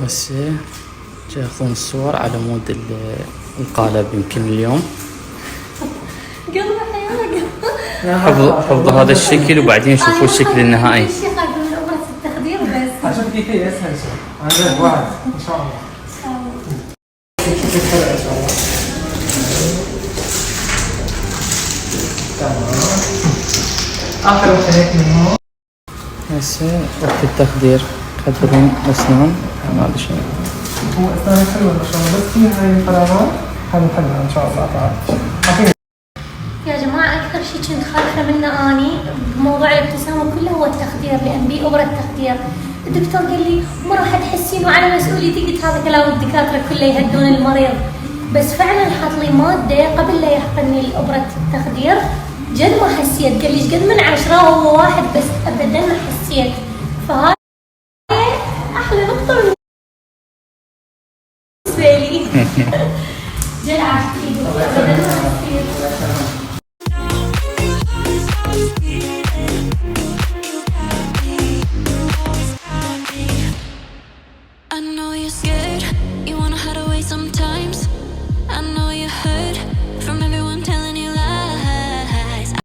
هسه ياخذون الصور على مود القالب يمكن اليوم. حفظوا هذا الشكل وبعدين يشوفوا الشكل النهائي. عشان كيف هي اسهل شيء. انا واحد ان شاء الله. شوفي الحلقه ان شاء الله. تمام. اخر واحد هيك من هون. هسه وقت التخدير يخدرون الاسنان. ما ادري شنو. هو اسنانه حلوه ما شاء الله بس في هاي الفراغات حنحلها ان شاء الله تعالى. يا جماعة أكثر شيء كنت خايفة منه أني بموضوع الابتسامة كله هو التخدير، لأن بي أبرة التخدير. الدكتور قال لي ما راح تحسين وعلى مسؤوليتي، قلت هذا كلام الدكاترة كله يهدون المريض، بس فعلا حط لي مادة قبل لا يحقني أبرة التخدير جد ما حسيت، قال لي ايش قد من 10 هو 1 بس أبدا ما حسيت، فهاي أحلى نقطة بالنسبة لي. جد عرفتي أبدا ما حسيت.